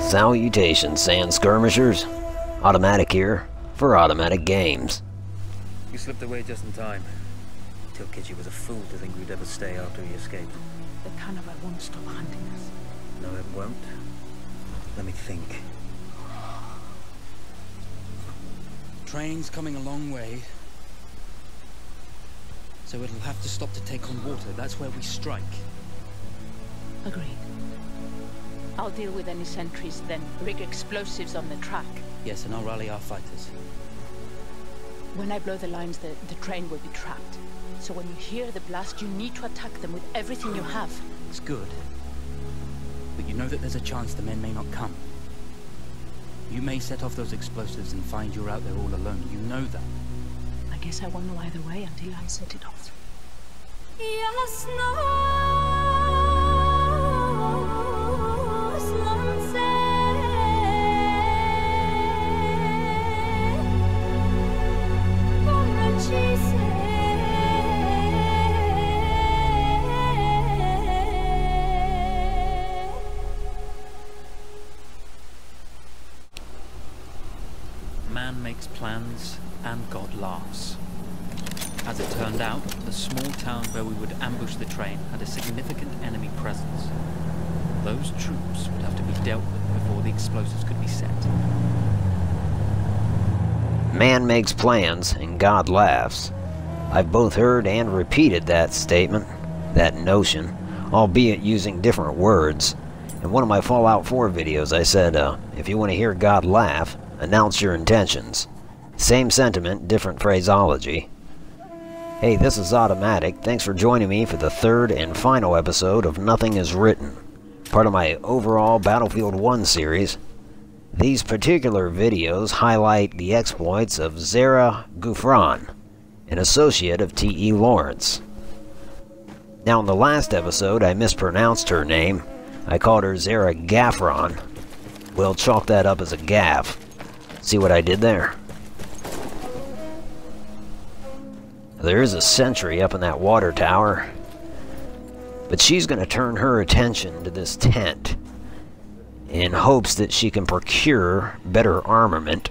Salutations, sand skirmishers. Automatic here for automatic games. You slipped away just in time. Till Kitty was a fool to think we'd ever stay after he escaped. The carnival won't stop hunting us. No, it won't. Let me think. Train's coming a long way, so it'll have to stop to take on water. That's where we strike. Agreed. I'll deal with any sentries, then rig explosives on the track. Yes, and I'll rally our fighters. When I blow the lines, the train will be trapped. So when you hear the blast, you need to attack them with everything you have. It's good. But you know that there's a chance the men may not come. You may set off those explosives and find you're out there all alone. You know that. I guess I won't know either way until I set it off. Man makes plans, and God laughs. As it turned out, the small town where we would ambush the train had a significant enemy presence. Those troops would have to be dealt with before the explosives could be set. Man makes plans, and God laughs. I've both heard and repeated that statement, that notion, albeit using different words. In one of my Fallout 4 videos, I said, if you want to hear God laugh, announce your intentions. Same sentiment, different phraseology. Hey, this is Automatic. Thanks for joining me for the third and final episode of Nothing Is Written, part of my overall Battlefield 1 series. These particular videos highlight the exploits of Zara Gouffran, an associate of T.E. Lawrence. Now, in the last episode, I mispronounced her name. I called her Zara Gaffron. We'll chalk that up as a gaff. See what I did there? There is a sentry up in that water tower, but she's going to turn her attention to this tent in hopes that she can procure better armament.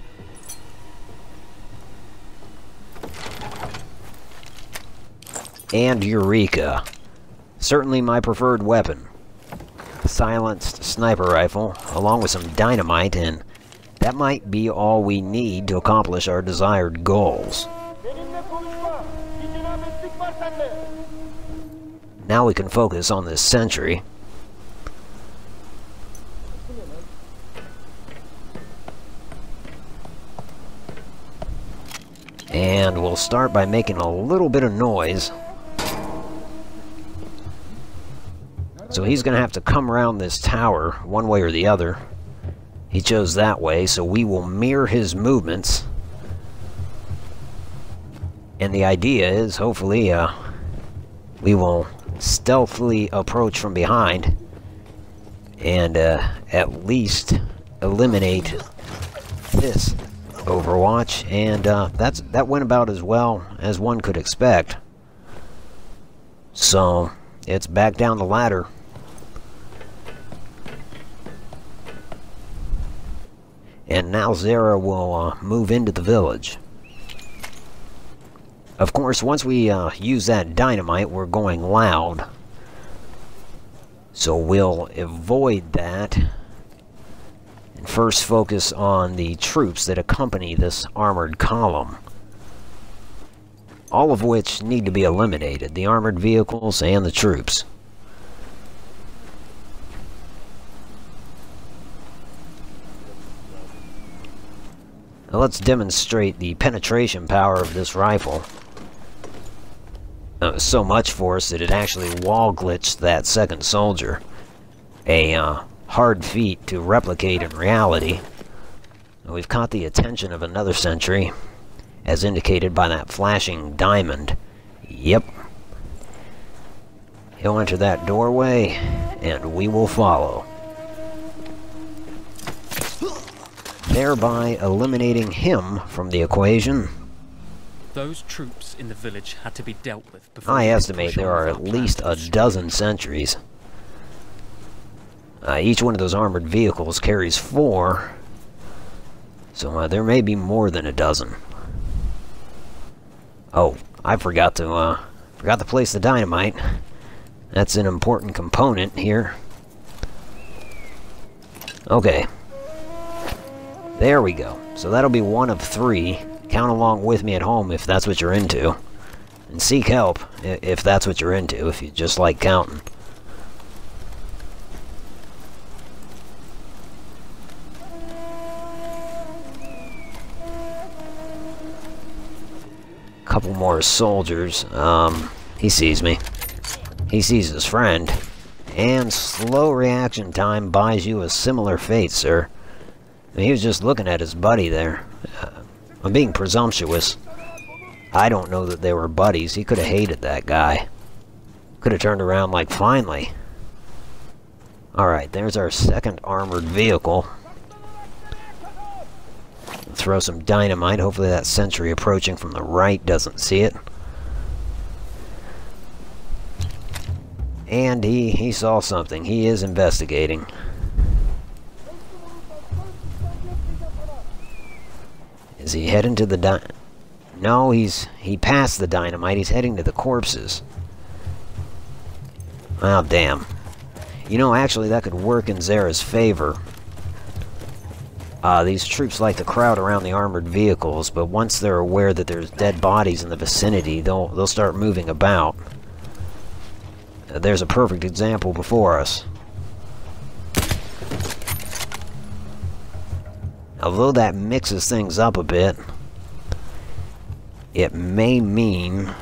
And Eureka. Certainly my preferred weapon. Silenced sniper rifle, along with some dynamite, and that might be all we need to accomplish our desired goals. Now we can focus on this sentry. And we'll start by making a little bit of noise. So he's going to have to come around this tower one way or the other. He chose that way, so we will mirror his movements. And the idea is, hopefully, we will stealthily approach from behind and at least eliminate this Overwatch, and that went about as well as one could expect. So it's back down the ladder. And now Zara will move into the village. Of course, once we use that dynamite, we're going loud. So we'll avoid that and first focus on the troops that accompany this armored column. All of which need to be eliminated, the armored vehicles and the troops. Now let's demonstrate the penetration power of this rifle. So much force that it actually wall glitched that second soldier. A hard feat to replicate in reality. We've caught the attention of another sentry, as indicated by that flashing diamond. Yep. He'll enter that doorway, and we will follow. Thereby eliminating him from the equation. Those troops in the village had to be dealt with before I estimate there are at least a dozen sentries. Each one of those armored vehicles carries 4. So there may be more than a dozen. Oh, I forgot to place the dynamite. That's an important component here. Okay. There we go. So that'll be 1 of 3. Count along with me at home if that's what you're into. And seek help if that's what you're into, if you just like counting. Couple more soldiers. He sees me. He sees his friend. And slow reaction time buys you a similar fate, sir. I mean, he was just looking at his buddy there. I'm being presumptuous. I don't know that they were buddies. He could have hated that guy. Could have turned around like, finally. Alright, there's our second armored vehicle. Throw some dynamite. Hopefully that sentry approaching from the right doesn't see it. And he saw something. He is investigating. Is he heading to the No, he passed the dynamite. He's heading to the corpses. Oh, damn. You know, actually, that could work in Zara's favor. These troops like to crowd around the armored vehicles, but once they're aware that there's dead bodies in the vicinity, they'll start moving about. There's a perfect example before us. Although that mixes things up a bit, it may mean,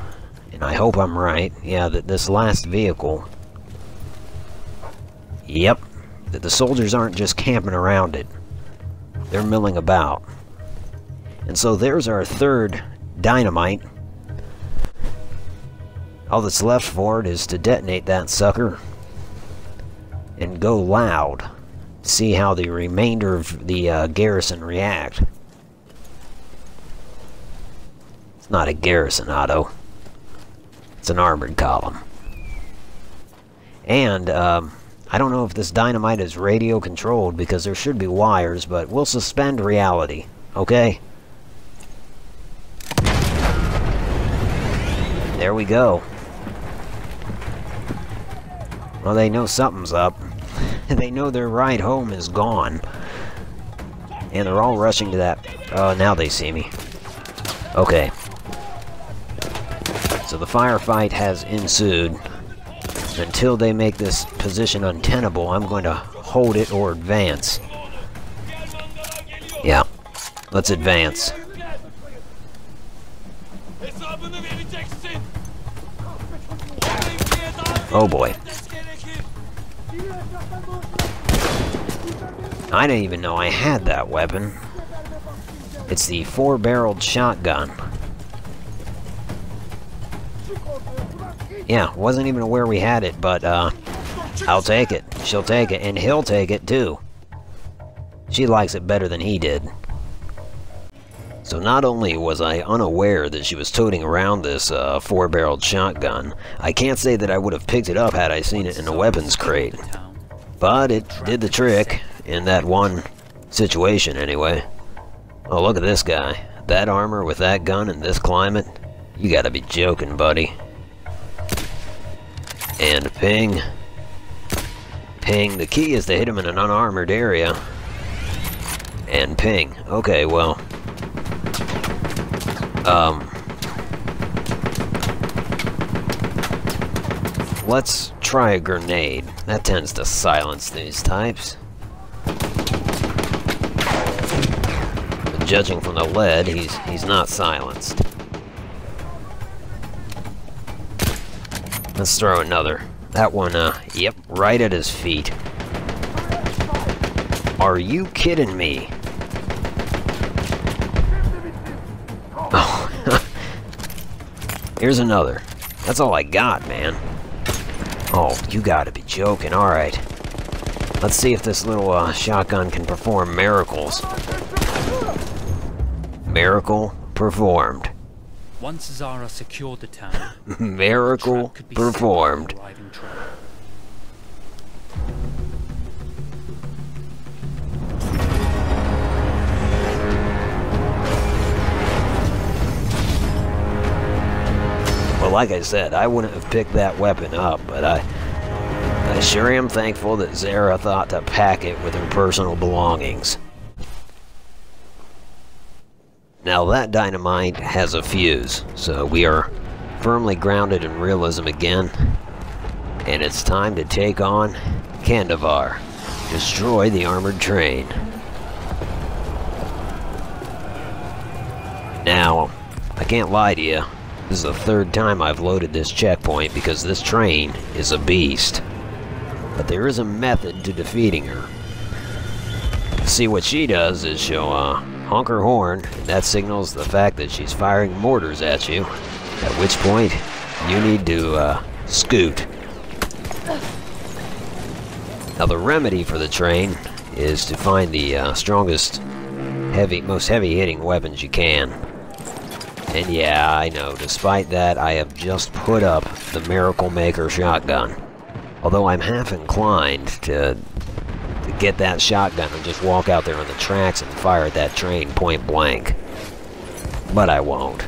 and I hope I'm right, yeah, that this last vehicle, yep, that the soldiers aren't just camping around it. They're milling about. And so there's our third dynamite. All that's left for it is to detonate that sucker and go loud. See how the remainder of the garrison react. It's not a garrison, Otto. It's an armored column. And, I don't know if this dynamite is radio controlled because there should be wires, but we'll suspend reality, okay? There we go. Well, they know something's up. They know their ride home is gone. And they're all rushing to that. Now they see me. Okay. So the firefight has ensued. Until they make this position untenable, I'm going to hold it or advance. Yeah. Let's advance. Oh boy. I didn't even know I had that weapon. It's the 4-barreled shotgun. Yeah, wasn't even aware we had it, but I'll take it. She'll take it, and he'll take it too. She likes it better than he did. So not only was I unaware that she was toting around this 4-barreled shotgun, I can't say that I would have picked it up had I seen it in a weapons crate. But it did the trick, in that one situation anyway. Oh, look at this guy. That armor with that gun in this climate? You gotta be joking, buddy. And ping. Ping. The key is to hit him in an unarmored area. And ping. Okay, well. Let's try a grenade. That tends to silence these types. But judging from the lead, he's not silenced. Let's throw another. That one, yep, right at his feet. Are you kidding me? Oh. Here's another. That's all I got, man. Oh, you gotta be joking. Alright. Let's see if this little, shotgun can perform miracles. Miracle performed. Once Zara secured the town, miracle performed. like I said, I wouldn't have picked that weapon up, but I sure am thankful that Zara thought to pack it with her personal belongings. Now that dynamite has a fuse, so we are firmly grounded in realism again, and it's time to take on Kandavar. Destroy the armored train. Now, I can't lie to you, this is the third time I've loaded this checkpoint because this train is a beast. But there is a method to defeating her. See, what she does is she'll honk her horn, and that signals the fact that she's firing mortars at you, at which point you need to scoot. Now the remedy for the train is to find the strongest, most heavy-hitting weapons you can. And yeah, I know, despite that, I have just put up the Miracle Maker shotgun. Although I'm half inclined to get that shotgun and just walk out there on the tracks and fire at that train point blank. But I won't.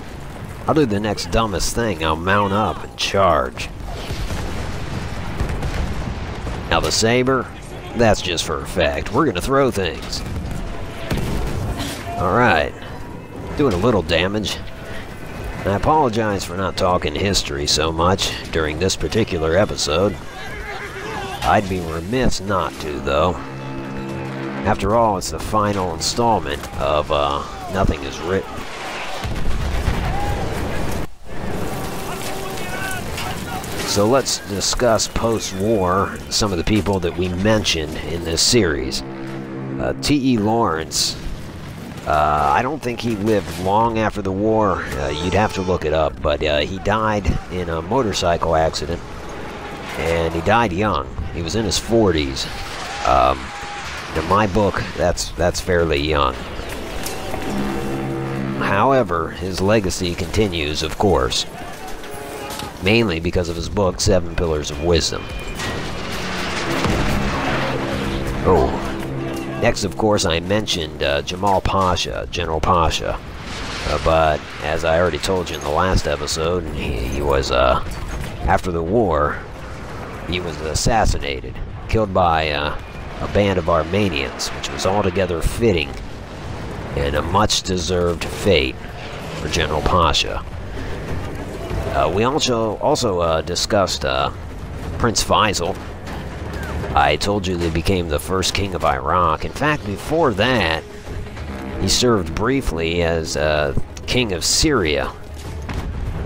I'll do the next dumbest thing. I'll mount up and charge. Now the saber, that's just for effect. We're gonna throw things. Alright. Doing a little damage. I apologize for not talking history so much during this particular episode. I'd be remiss not to, though. After all, it's the final installment of Nothing is Written. So let's discuss post-war some of the people that we mentioned in this series. T.E. Lawrence, I don't think he lived long after the war. You'd have to look it up, but he died in a motorcycle accident, and he died young. He was in his 40s. In my book, that's fairly young. However, his legacy continues, of course, mainly because of his book, 7 Pillars of Wisdom. Oh. Next, of course, I mentioned Jamal Pasha, General Pasha. But, as I already told you in the last episode, he was, after the war, he was assassinated, killed by a band of Armenians, which was altogether fitting, and a much-deserved fate for General Pasha. We also discussed Prince Faisal. I told you that he became the first king of Iraq. In fact, before that, he served briefly as king of Syria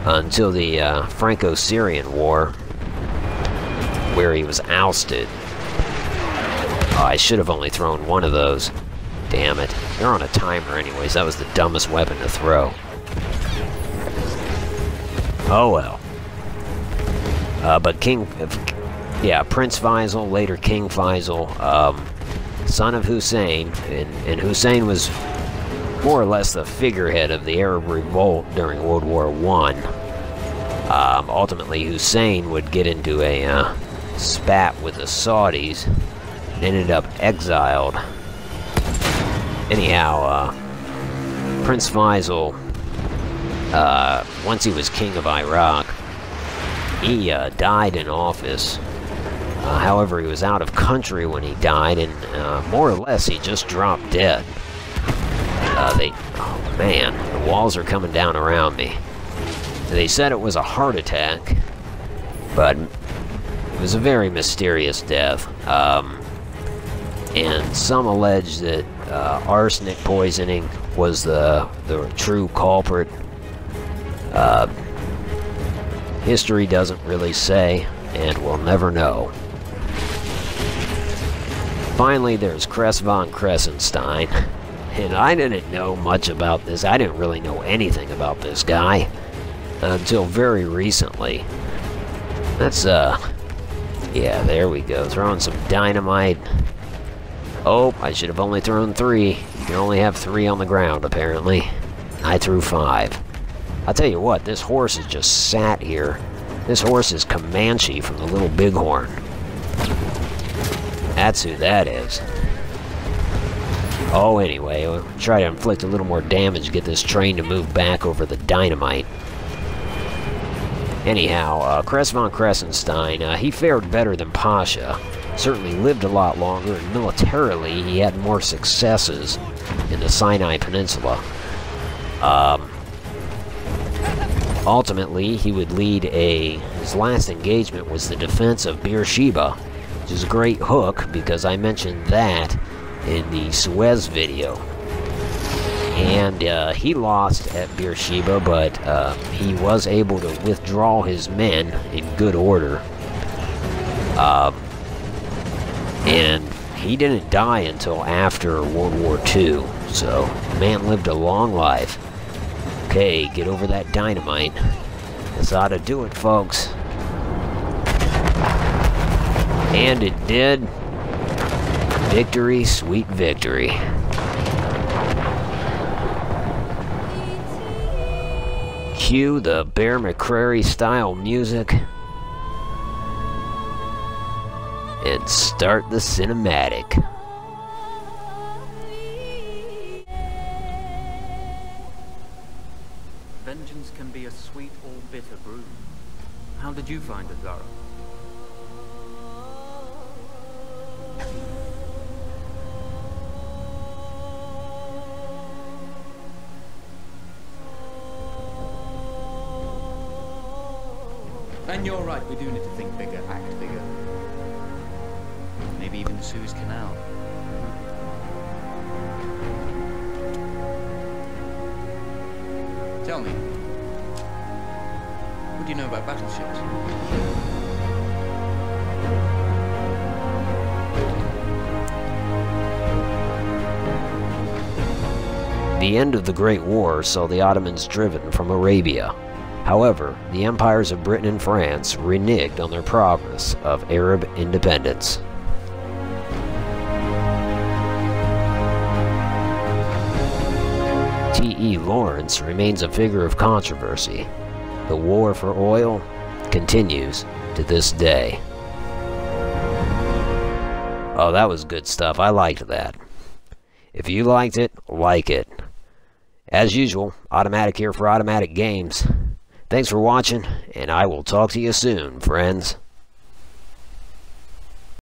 until the Franco-Syrian War, where he was ousted. Oh, I should have only thrown one of those. Damn it. They're on a timer anyways. That was the dumbest weapon to throw. Oh well. But Prince Faisal, later King Faisal, son of Hussein, and Hussein was more or less the figurehead of the Arab revolt during World War I. Ultimately, Hussein would get into a spat with the Saudis and ended up exiled. Anyhow, Prince Faisal, once he was king of Iraq, he died in office. However, he was out of country when he died, and more or less he just dropped dead. Oh man, the walls are coming down around me. They said it was a heart attack, but it was a very mysterious death. And some allege that arsenic poisoning was the true culprit. History doesn't really say, and we'll never know. Finally, there's Kress von Kressenstein, and I didn't know much about this. I didn't really know anything about this guy until very recently. That's, yeah, there we go, throwing some dynamite. Oh, I should have only thrown 3. You can only have 3 on the ground, apparently. I threw 5. I'll tell you what, this horse has just sat here. This horse is Comanche from the Little Bighorn. That's who that is. Oh, anyway, we'll try to inflict a little more damage, get this train to move back over the dynamite. Anyhow, Kress von Kressenstein, he fared better than Pasha. Certainly lived a lot longer, and militarily he had more successes in the Sinai Peninsula. Ultimately, he would lead his last engagement was the defense of Beersheba, which is a great hook because I mentioned that in the Suez video. And he lost at Beersheba, but he was able to withdraw his men in good order. And he didn't die until after World War II, so the man lived a long life. Okay, get over that dynamite. This ought to do it, folks. And it did. Victory, sweet victory. Cue the Bear McCreary style music. And start the cinematic. Vengeance can be a sweet or bitter brew. How did you find it, Lara? And you're right, we do need to think bigger, act bigger. Maybe even the Suez Canal. Tell me, what do you know about battleships? The end of the Great War saw the Ottomans driven from Arabia. However, the empires of Britain and France reneged on their promise of Arab independence. T.E. Lawrence remains a figure of controversy. The war for oil continues to this day. Oh, that was good stuff. I liked that. If you liked it, like it. As usual, Automatic here for Automatic Games. Thanks for watching, and I will talk to you soon, friends.